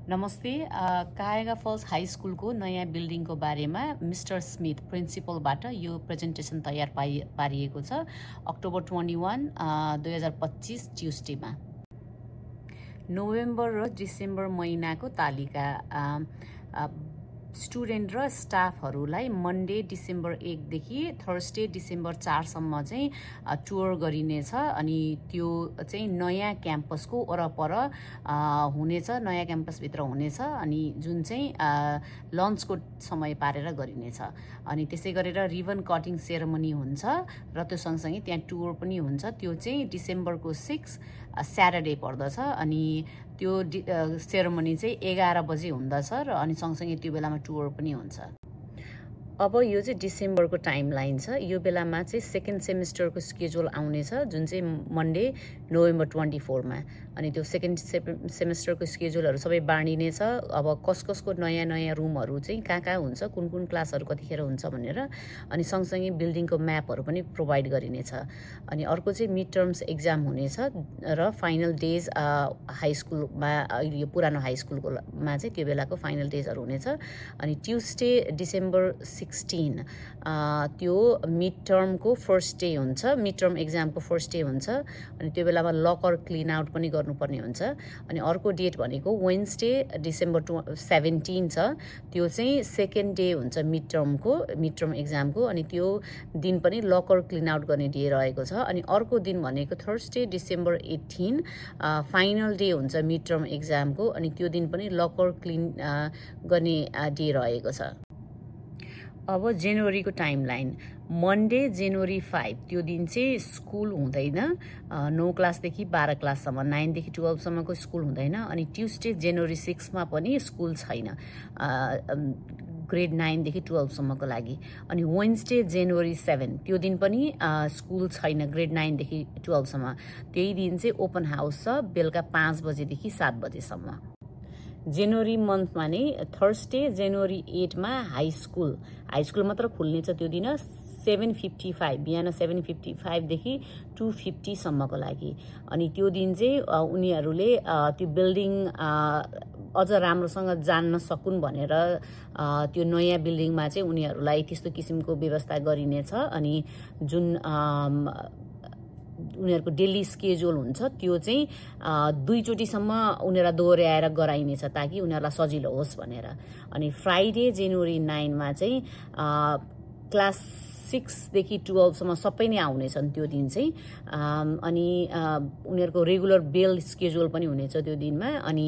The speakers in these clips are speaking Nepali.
नमस्ते। कायगा फल्स हाई स्कुलको नयाँ बिल्डिङको बारेमा मिस्टर स्मिथ प्रिन्सिपलबाट यो प्रेजेन्टेसन तयार पारिएको छ अक्टोबर 21, 2025 ट्युसडेमा। नोभेम्बर र डिसेम्बर महिनाको तालिका स्टुडेन्ट र स्टाफहरूलाई मन्डे डिसेम्बर 1 देखि थर्सडे डिसेम्बर 4 सम्म चाहिँ टुर गरिनेछ। अनि त्यो चाहिँ नयाँ क्याम्पसको वरपर हुनेछ, नयाँ क्याम्पसभित्र हुनेछ। अनि जुन चाहिँ लन्चको समय पारेर गरिनेछ। अनि त्यसै गरेर रिबन कटिङ सेरेमनी हुन्छ र त्यो सँगसँगै त्यहाँ टुर पनि हुन्छ। त्यो चाहिँ डिसेम्बरको 6 स्याटरडे पर्दछ। अनि त्यो सेरेमनी चाहिँ 11 बजे हुँदछ र अनि सँगसँगै त्यो बेलामा टुर पनि हुन्छ। अब यो चाहिँ डिसेम्बरको टाइमलाइन छ। यो बेलामा चाहिँ सेकेन्ड सेमिस्टरको स्केड्युल आउनेछ जुन चाहिँ मन्डे नोभेम्बर 24 मा। अनि त्यो सेकेन्ड सेमिस्टरको स्केड्युलहरू सबै बाँडिनेछ। अब कसको नयाँ नयाँ रुमहरू चाहिँ कहाँ हुन्छ, कुन कुन क्लासहरू कतिखेर हुन्छ भनेर। अनि सँगसँगै बिल्डिङको म्यापहरू पनि प्रोभाइड गरिनेछ। अनि अर्को चाहिँ मिड टर्म्स एक्जाम हुनेछ र फाइनल डेज हाई स्कुलमा, यो पुरानो हाई स्कुलकोमा चाहिँ त्यो बेलाको फाइनल डेजहरू हुनेछ। अनि ट्युसडे डिसेम्बर 16 त्यो मिड टर्मको फर्स्ट डे हुन्छ, मिड टर्म एक्जामको फर्स्ट डे हुन्छ। अनि त्यो बेलामा लकर क्लिन आउट पनि गर्नुपर्ने हुन्छ। अनि अर्को डेट भनेको वेन्सडे डिसेम्बर 17 छ, त्यो चाहिँ सेकेन्ड डे हुन्छ मिड टर्म एक्जामको। अनि त्यो दिन पनि लकर क्लिन आउट गर्ने डे रहेको छ। अनि अर्को दिन भनेको थर्सडे डिसेम्बर 18 फाइनल डे हुन्छ मिड टर्म एक्जामको। अनि त्यो दिन पनि लकर क्लिन गर्ने डे रहेको छ। अब जनवरीको टाइमलाइन मन्डे जनवरी 5 त्यो दिन चाहिँ स्कुल हुँदैन, 9 क्लासदेखि 12 क्लाससम्म, 9 देखि 12 सम्मको स्कुल हुँदैन। अनि ट्युसडे जनवरी 6 मा पनि स्कुल छैन, ग्रेड 9 देखि 12 सम्मको लागि। अनि वेन्सडे जनवरी 7 त्यो दिन पनि स्कुल छैन, ग्रेड 9 देखि 12 सम्म। त्यही दिन चाहिँ ओपन हाउस छ, बेलुका 5 बजेदेखि 7 बजेसम्म। जनवरी मन्थमा नै थर्सडे जनवरी 8 मा हाई स्कुल मात्र खुल्नेछ। त्यो दिन 7:55 बिहान 7:55 देखि 2:50 सम्मको लागि। अनि त्यो दिन चाहिँ उनीहरूले त्यो बिल्डिङ अझ राम्रोसँग जान्न सकुन् भनेर त्यो नयाँ बिल्डिङमा चाहिँ उनीहरूलाई त्यस्तो किसिमको व्यवस्था गरिनेछ। अनि जुन उनीहरूको डेली स्केड्युल हुन्छ त्यो चाहिँ 2 चोटिसम्म उनीहरूलाई दोहोऱ्याएर गराइनेछ ताकि उनीहरूलाई सजिलो होस् भनेर। अनि फ्राइडे जनवरी 9 मा चाहिँ क्लास 6 देखि 12 सम्म सबै नै आउनेछन् त्यो दिन चाहिँ। अनि उनीहरूको रेगुलर बेल स्केड्युल पनि हुनेछ त्यो दिनमा। अनि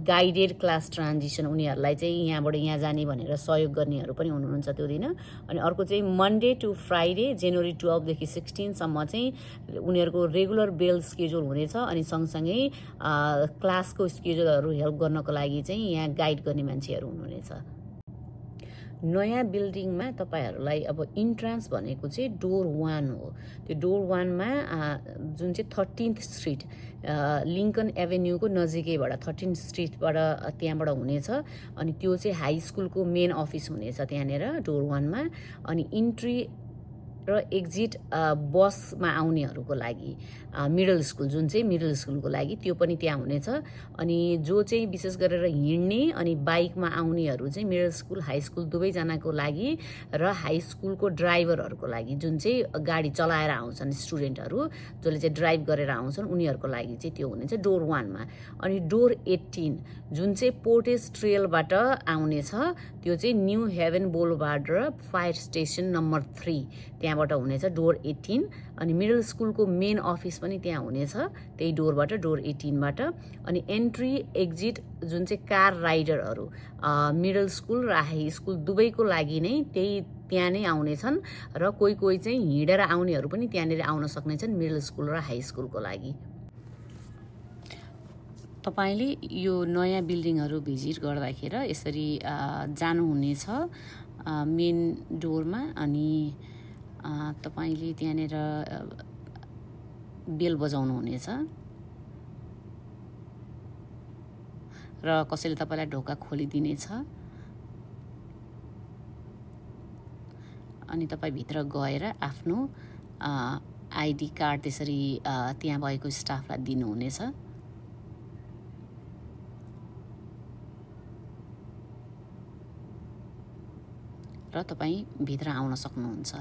गाइडेड क्लास ट्रान्जिसन, उनीहरूलाई चाहिँ यहाँबाट यहाँ जाने भनेर सहयोग गर्नेहरू पनि हुनुहुन्छ त्यो दिन। अनि अर्को चाहिँ मन्डे टु फ्राइडे जनवरी 12 देखि 16 सम्म चाहिँ उनीहरूको रेगुलर बेल स्केड्युल हुनेछ। अनि सँगसँगै क्लासको स्केड्युलहरू हेल्प गर्नको लागि चाहिँ यहाँ गाइड गर्ने मान्छेहरू हुनुहुनेछ। नयाँ बिल्डिङमा तपाईहरूलाई अब इन्ट्रान्स भनेको चाहिँ डोर 1 हो। त्यो डोर 1 मा जुन चाहिँ 13th स्ट्रिट लिङ्कन एभेन्यूको नजिकैबाट 13th स्ट्रिटबाट त्यहाँबाट हुनेछ। अनि त्यो चाहिँ हाई स्कुलको मेन अफिस हुनेछ त्यहाँनिर डोर 1 मा। अनि इन्ट्री र एक्जिट बसमा आउनेहरूको लागि मिडल स्कुल, जुन चाहिँ मिडल स्कुलको लागि त्यो पनि त्यहाँ हुनेछ। अनि जो चाहिँ विशेष गरेर हिँड्ने अनि बाइकमा आउनेहरू चाहिँ मिडल स्कुल हाई स्कुल दुवैजनाको लागि र हाई स्कुलको ड्राइभरहरूको लागि, जुन चाहिँ गाडी चलाएर आउँछन् स्टुडेन्टहरू जसले चाहिँ ड्राइभ गरेर आउँछन् उनीहरूको लागि चाहिँ त्यो हुनेछ डोर 1 मा। अनि डोर 18 जुन चाहिँ पोर्टेज ट्रेलबाट आउनेछ त्यो चाहिँ न्यू हेभन बोulevard र फायर स्टेसन नम्बर 3 त्यहाँबाट हुनेछ डोर 18। अनि मिडल स्कुलको मेन अफिस पनि त्यहाँ हुनेछ त्यही डोरबाट, डोर 18 बाट। अनि एन्ट्री एक्जिट जुन चाहिँ कार राइडरहरू मिडल स्कुल र हाई स्कुल दुवैको लागि नै त्यहाँ नै आउनेछन्। र कोही चाहिँ हिँडेर आउनेहरू पनि त्यहाँनिर आउन सक्नेछन् मिडल स्कुल र हाई स्कुलको लागि। तपाईले यो नयाँ बिल्डिङहरू भिजिट गर्दाखेरि यसरी जानुहुनेछ मेन डोरमा। अनि तपाईले त्यहाँनिर बेल बजाउनु हुनेछ र कसैले तपाईलाई ढोका खोलिदिनेछ। अनि तपाई भित्र गएर आफ्नो आइडी कार्ड त्यसरी त्यहाँ भएको स्टाफलाई दिनुहुनेछ। र तपाईँ भित्र आउन सक्नुहुन्छ।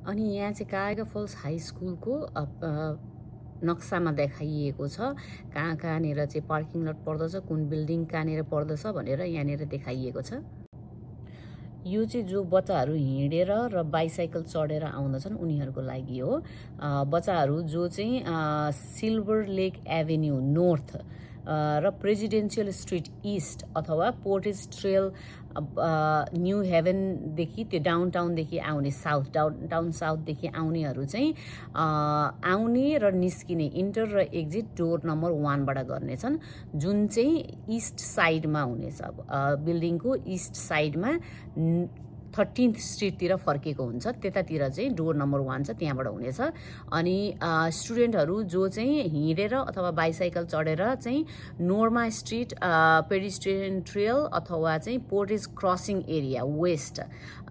अनि यहाँ चाहिँ कायगा फल्स हाई स्कुलको नक्सामा देखाइएको छ कहाँ कहाँनिर चाहिँ पार्किङ लट पर्दछ, कुन बिल्डिङ कहाँनिर पर्दछ भनेर यहाँनिर देखाइएको छ। यो चाहिँ जो बच्चाहरू हिँडेर र बाइसाइकल चढेर आउँदछन् उनीहरूको लागि हो। बच्चाहरू जो चाहिँ सिल्भर लेक एभेन्यू नर्थ र प्रेसिडेन्सियल स्ट्रिट इस्ट अथवा पोर्टेज ट्रेल न्यू हेभनदेखि त्यो डाउनटाउनदेखि आउने साउथ डाउनटाउन साउथदेखि आउनेहरू चाहिँ आउने र निस्किने इन्टर र एक्जिट डोर नम्बर 1बाट गर्नेछन्, जुन चाहिँ इस्ट साइडमा हुनेछ। बिल्डिङको इस्ट साइडमा 13th स्ट्रिटतिर फर्केको हुन्छ, त्यतातिर चाहिँ डोर नम्बर 1 छ, त्यहाँबाट हुनेछ। अनि स्टुडेन्टहरू जो चाहिँ हिँडेर अथवा बाइसाइकल चढेर चाहिँ नोर्मा स्ट्रिट पेडिस्ट्रियन ट्रेल अथवा चाहिँ पोर्टेज क्रसिङ एरिया वेस्ट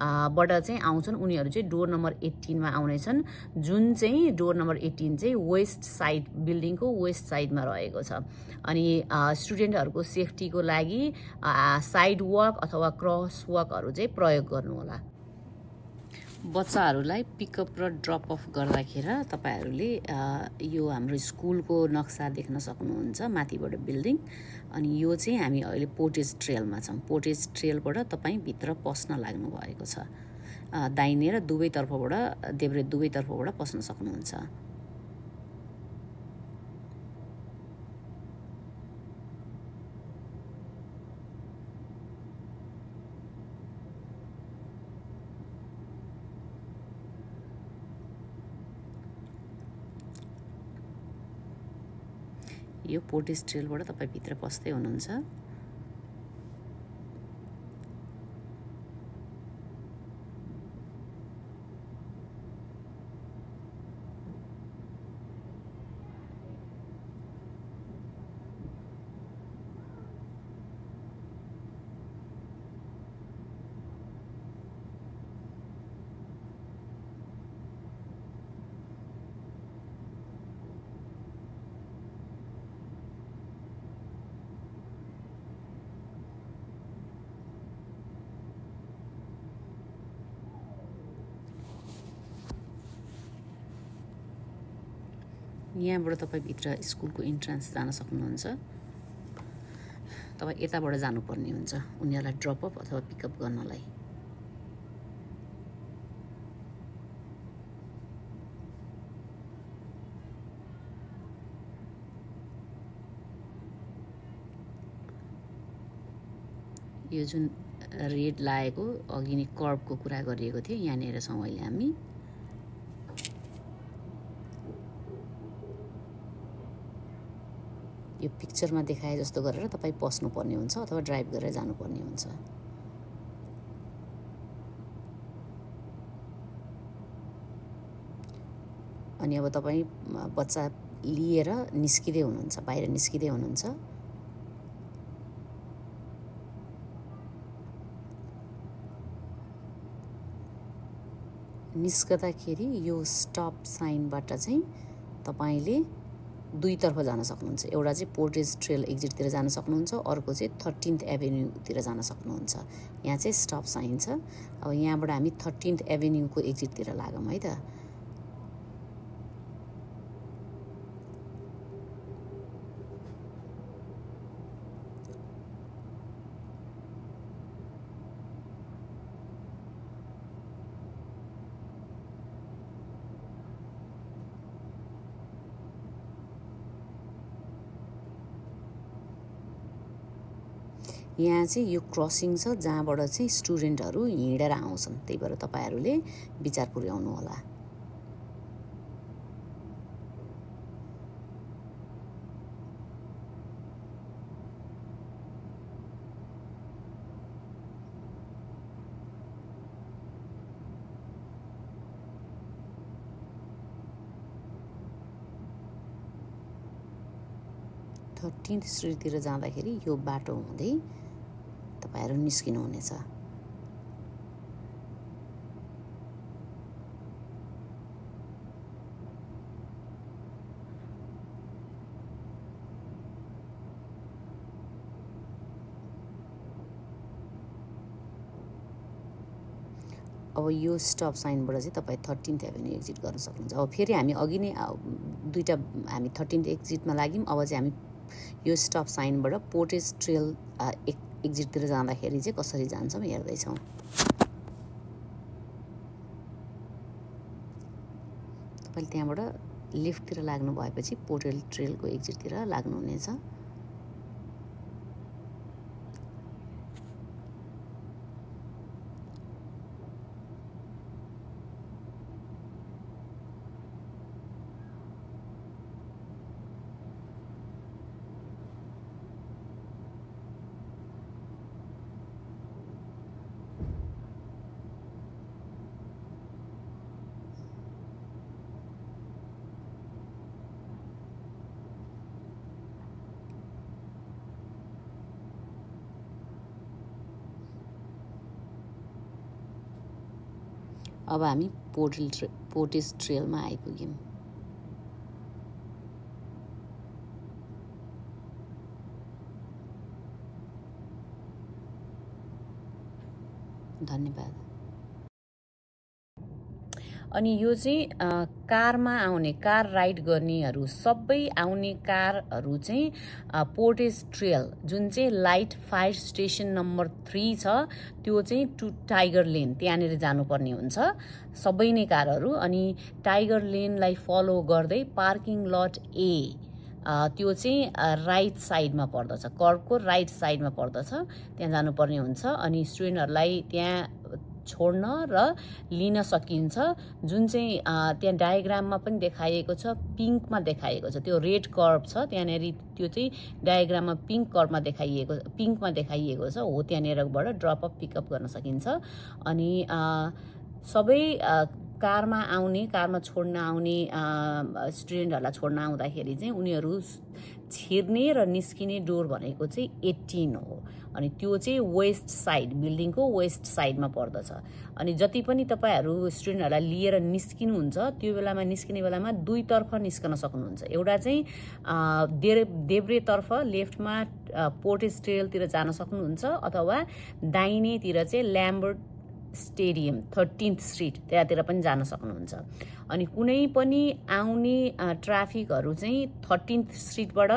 बाट चाहिँ आउँछन् उनीहरू चाहिँ डोर नम्बर 18 मा आउनेछन्, जुन चाहिँ डोर नम्बर 18 चाहिँ वेस्ट साइड बिल्डिङको वेस्ट साइडमा रहेको छ। अनि स्टुडेन्टहरूको सेफ्टीको लागि साइड वक अथवा क्रस वकहरू चाहिँ प्रयोग गर्नुहोला। बच्चाहरूलाई पिकअप र ड्रप अफ गर्दाखेरि तपाईहरूले यो हाम्रो स्कुलको नक्सा देख्न सक्नुहुन्छ माथिबाट बिल्डिङ। अनि यो चाहिँ हामी अहिले पोर्टेज ट्रेलमा छौँ। पोर्टेज ट्रेलबाट तपाईँ भित्र पस्न लाग्नु भएको छ। दाहिने र दुवैतर्फबाट देब्रे दुवैतर्फबाट पस्न सक्नुहुन्छ। यो पोर्टेज ट्रेलबाट तपाईँ भित्र पस्दै हुनुहुन्छ। यहाँबाट तपाईँ भित्र स्कुलको इन्ट्रान्स जान सक्नुहुन्छ। तपाईँ यताबाट जानुपर्ने हुन्छ उनीहरूलाई ड्रप अफ अथवा पिकअप गर्नलाई। यो जुन रेड लागेको अघि नै कर्बको कुरा गरिएको थियो, यहाँनिर छौँ अहिले हामी। यो पिक्चरमा देखाए जस्तो गरेर तपाईँ पस्नुपर्ने हुन्छ अथवा ड्राइभ गरेर जानुपर्ने हुन्छ। अनि अब तपाईँ बच्चा लिएर निस्किँदै हुनुहुन्छ, बाहिर निस्किँदै हुनुहुन्छ। निस्कँदाखेरि यो स्टप साइनबाट चाहिँ तपाईँले दुईतर्फ जान सक्नुहुन्छ। एउटा चाहिँ पोर्टेज ट्रेल एक्जिटतिर जान सक्नुहुन्छ, अर्को चाहिँ 13th एभेन्यूतिर जान सक्नुहुन्छ। यहाँ चाहिँ स्टप साइन छ। अब यहाँबाट हामी 13th एभेन्यूको एक्जिटतिर लागौँ है त। यहाँ चाहिँ यो क्रसिङ छ जहाँबाट चाहिँ स्टुडेन्टहरू हिँडेर आउँछन्, त्यही भएर तपाईँहरूले विचार पुर्याउनु होला। 13th स्ट्रिटतिर जाँदाखेरि यो बाटो हुँदै तपाईहरु निस्किनु हुनेछ। अब यो स्टप साइनबाट चाहिँ तपाई 13th एभेन्यू एक्जिट गर्न सक्नुहुन्छ। अब फेरि हामी अघि नै दुईटा हामी 13th एक्जिटमा लाग्यौं। अब चाहिँ हामी यो स्टप साइनबाट पोर्टेज ट्रेल एक्जिटतिर जाँदाखेरि चाहिँ कसरी जान्छौं हेर्दै छौं। तपाईले त्यहाँबाट लेफ्टतिर लाग्नु भएपछि पोर्टेज ट्रेलको एक्जिटतिर लाग्नु हुनेछ। अब हामी पोर्टेज ट्रेलमा आइपुग्यौं। धन्यवाद। अनि यो चाहिँ कारमा आउने कार राइड गर्नेहरू सबै आउने कारहरू चाहिँ पोर्टेज ट्रेल जुन चाहिँ लाइट फायर स्टेसन नम्बर 3 छ त्यो चाहिँ टु टाइगर लेन त्यहाँनेर जानुपर्ने हुन्छ सबै नै कारहरू। अनि टाइगर लेनलाई फलो गर्दै पार्किङ लट ए त्यो चाहिँ राइट साइडमा पर्दछ, कर्बको राइट साइडमा पर्दछ, त्यहाँ जानुपर्ने हुन्छ। अनि स्टुडेन्टहरूलाई त्यहाँ छोड्न र लिन सकिन्छ। जुन चाहिँ त्यहाँ डायग्राममा पनि देखाइएको छ, पिङ्कमा देखाइएको छ, त्यो रेड कर्ब छ त्यहाँनेरि, त्यो चाहिँ डायग्राममा पिङ्कमा देखाइएको छ हो, त्यहाँनेरबाट ड्रप अफ पिकअप गर्न सकिन्छ। अनि सबै कारमा छोड्न आउने स्टुडेन्टहरूलाई छोड्न आउँदाखेरि चाहिँ उनीहरू छिर्ने र निस्किने डोर भनेको चाहिँ 18 हो। अनि त्यो चाहिँ वेस्ट साइड, बिल्डिङको वेस्ट साइडमा पर्दछ। अनि जति पनि तपाईहरु स्टुडेन्टहरूलाई लिएर निस्किनुहुन्छ त्यो बेलामा निस्किने बेलामा दुईतर्फ निस्कन सक्नुहुन्छ। एउटा चाहिँ देब्रेतर्फ लेफ्टमा पोर्टेज ट्रेलतिर जान सक्नुहुन्छ, अथवा दाहिनेतिर चाहिँ ल्याम्बर्ट स्टेडियम 13th स्ट्रिट त्यहाँतिर पनि जान सक्नुहुन्छ। अनि कुनै पनि आउने ट्राफिकहरू चाहिँ 13th स्ट्रिटबाट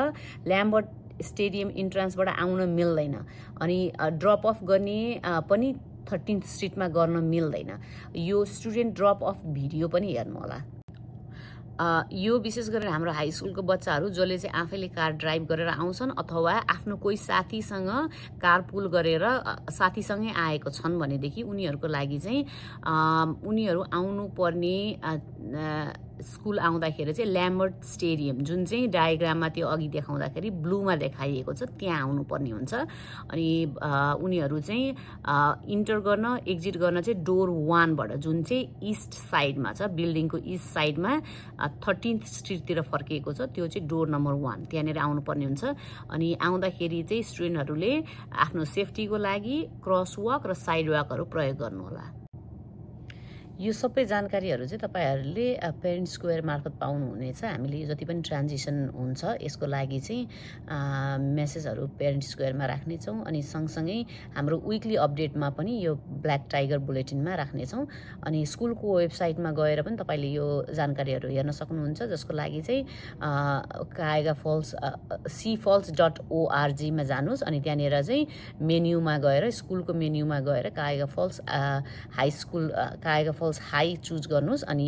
ल्याम्बर्ट स्टेडियम इन्ट्रान्सबाट आउन मिल्दैन। अनि ड्रप अफ गर्ने पनि 13th स्ट्रिटमा गर्न मिल्दैन। यो स्टुडेन्ट ड्रप अफ भिडियो पनि हेर्नु होला। यो विशेष गरेर हाम्रो हाई स्कुलको बच्चाहरू जसले चाहिँ आफैले कार ड्राइभ गरेर आउँछन् अथवा आफ्नो कोही साथीसँग कारपुल गरेर साथीसँगै आएको छन् भनेदेखि उनीहरूको लागि चाहिँ उनीहरू आउनुपर्ने स्कुल आउँदाखेरि चाहिँ ल्याम्बर्ट स्टेडियम जुन चाहिँ डायग्राममा त्यो अघि देखाउँदाखेरि ब्लूमा देखाइएको छ त्यहाँ आउनुपर्ने हुन्छ। अनि उनीहरू चाहिँ इन्टर गर्न एक्जिट गर्न चाहिँ डोर 1 बाट जुन चाहिँ ईस्ट साइडमा छ, बिल्डिङको ईस्ट साइडमा 13th स्ट्रिटतिर फर्किएको छ, त्यो चाहिँ डोर नम्बर 1 त्यहाँनिर आउनुपर्ने हुन्छ। अनि आउँदाखेरि चाहिँ स्टुडेन्टहरूले आफ्नो सेफ्टीको लागि क्रसवक र साइडवकहरू प्रयोग गर्नुहोला। यो सबै जानकारीहरू चाहिँ तपाईहरुले पेरेन्ट स्क्वायर मार्फत पाउनुहुनेछ। हामीले जति पनि ट्रान्जिसन हुन्छ यसको लागि चाहिँ मेसेजहरू पेरेन्ट स्क्वायरमा राख्ने छौं। अनि सँगसँगै हाम्रो विकली अपडेटमा पनि यो ब्ल्याक टाइगर बुलेटिनमा राख्ने छौं। अनि स्कुलको वेबसाइटमा गएर पनि तपाईले यो जानकारीहरू हेर्न सक्नुहुन्छ, जसको लागि चाहिँ कायगा फल्स cfalls.org मा जानुस्। अनि त्यहाँनेर चाहिँ मेन्युमा गएर स्कुलको मेन्युमा गएर Cuyahoga Falls High school Cuyahoga Falls High choose गर्नुस्। अनि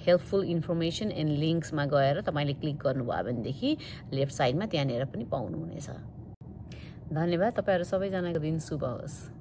हेल्पफुल इन्फर्मेसन एन्ड लिङ्क्समा गएर तपाईले क्लिक गर्नुभयो भनेदेखि लेफ्ट साइडमा त्यहाँनेर पनि पाउनुहुनेछ। धन्यवाद। तपाईहरु सबैजनाको दिन शुभ होस्।